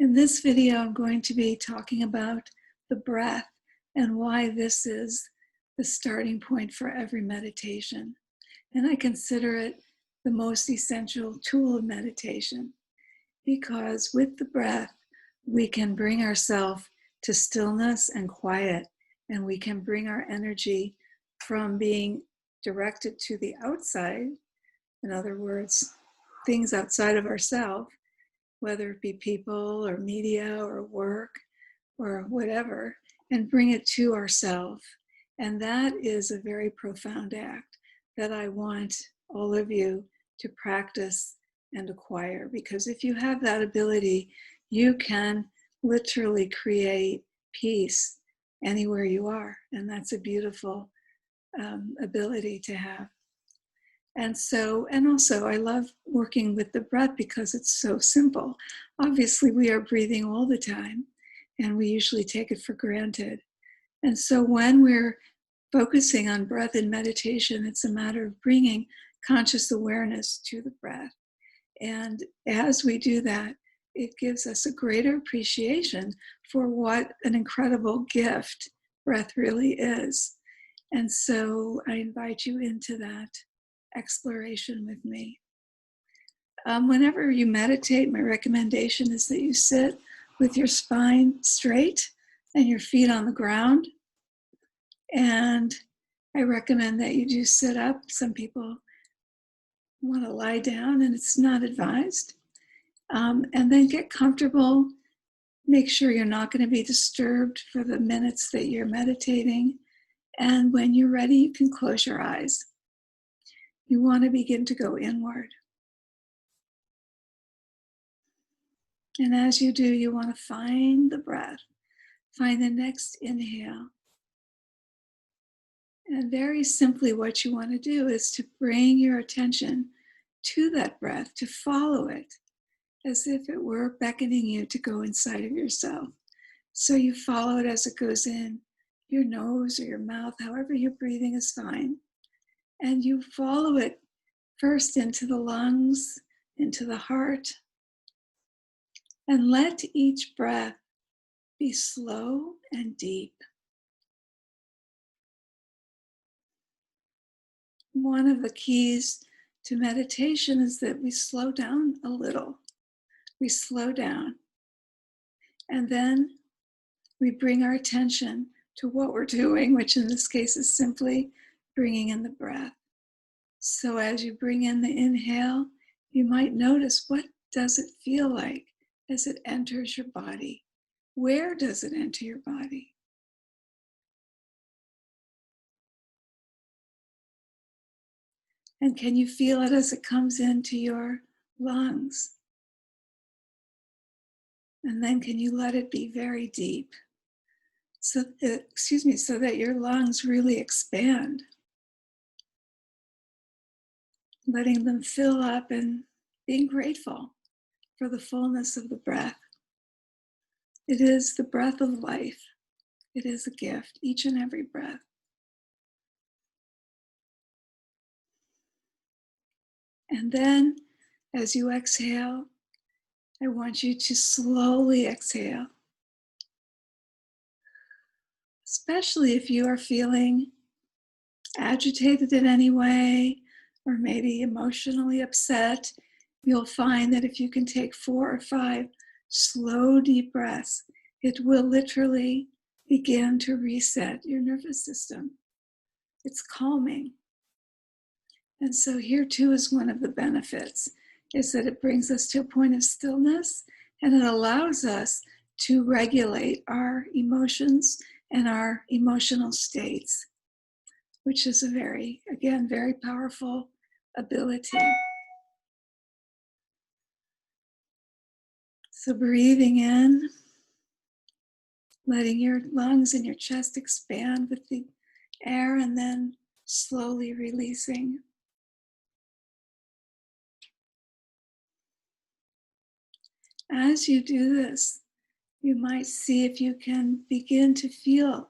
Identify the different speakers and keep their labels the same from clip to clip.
Speaker 1: In this video, I'm going to be talking about the breath and why this is the starting point for every meditation. And I consider it the most essential tool of meditation because with the breath, we can bring ourselves to stillness and quiet, and we can bring our energy from being directed to the outside, in other words, things outside of ourselves, whether it be people or media or work or whatever, and bring it to ourselves. And that is a very profound act that I want all of you to practice and acquire, because if you have that ability, you can literally create peace anywhere you are. And that's a beautiful ability to have. And also, I love working with the breath because it's so simple. Obviously, we are breathing all the time, and we usually take it for granted. And so when we're focusing on breath in meditation, it's a matter of bringing conscious awareness to the breath. And as we do that, it gives us a greater appreciation for what an incredible gift breath really is. And so I invite you into that exploration with me. Whenever you meditate, my recommendation is that you sit with your spine straight and your feet on the ground. And I recommend that you do sit up. Some people want to lie down, and it's not advised. And then get comfortable. Make sure you're not going to be disturbed for the minutes that you're meditating. And when you're ready, you can close your eyes. You want to begin to go inward. And as you do, you want to find the breath, find the next inhale. And very simply, what you want to do is to bring your attention to that breath, to follow it as if it were beckoning you to go inside of yourself. So you follow it as it goes in your nose or your mouth, however you're breathing is fine. And you follow it first into the lungs, into the heart, and let each breath be slow and deep. One of the keys to meditation is that we slow down a little. We slow down. And then we bring our attention to what we're doing, which in this case is simply bringing in the breath. So as you bring in the inhale, you might notice, what does it feel like as it enters your body? Where does it enter your body? And can you feel it as it comes into your lungs? And then can you let it be very deep? So that your lungs really expand. Letting them fill up and being grateful for the fullness of the breath. It is the breath of life. It is a gift, each and every breath. And then as you exhale, I want you to slowly exhale. Especially if you are feeling agitated in any way, or maybe emotionally upset, you'll find that if you can take 4 or 5 slow, deep breaths, it will literally begin to reset your nervous system. It's calming. And so here too is one of the benefits, is that it brings us to a point of stillness, and it allows us to regulate our emotions and our emotional states, which is a very powerful ability. So breathing in, letting your lungs and your chest expand with the air, and then slowly releasing. As you do this, you might see if you can begin to feel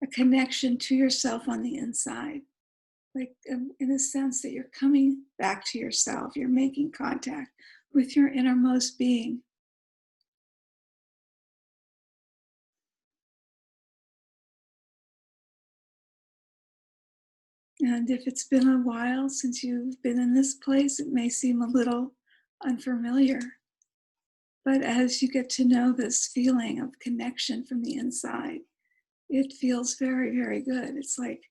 Speaker 1: a connection to yourself on the inside. Like in a sense that you're coming back to yourself, you're making contact with your innermost being. And if it's been a while since you've been in this place, it may seem a little unfamiliar. But as you get to know this feeling of connection from the inside, it feels very, very good. It's like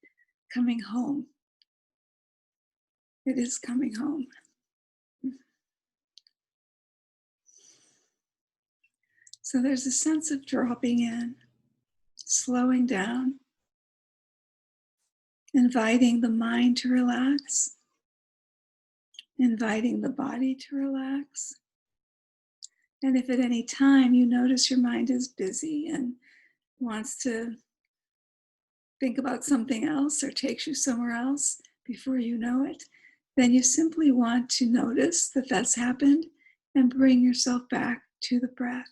Speaker 1: coming home. It is coming home. So there's a sense of dropping in, slowing down, inviting the mind to relax, inviting the body to relax. And if at any time you notice your mind is busy and wants to think about something else or takes you somewhere else before you know it, then you simply want to notice that that's happened and bring yourself back to the breath.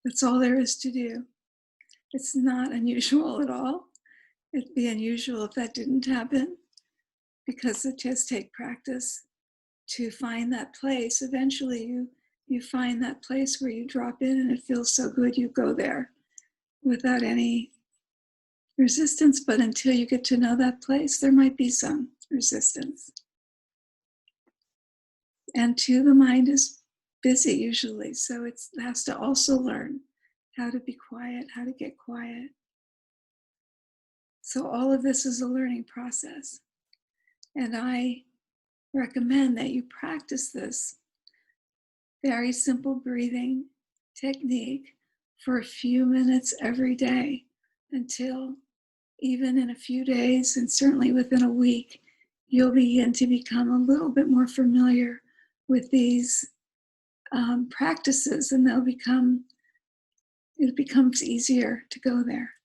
Speaker 1: That's all there is to do. It's not unusual at all. It'd be unusual if that didn't happen, because it just takes practice to find that place. Eventually you find that place where you drop in and it feels so good you go there without any resistance. But until you get to know that place, there might be some resistance. And two, the mind is busy usually, so it has to also learn how to be quiet, how to get quiet. So all of this is a learning process. And I recommend that you practice this very simple breathing technique for a few minutes every day until, even in a few days and certainly within a week, you'll begin to become a little bit more familiar with these practices, and it becomes easier to go there.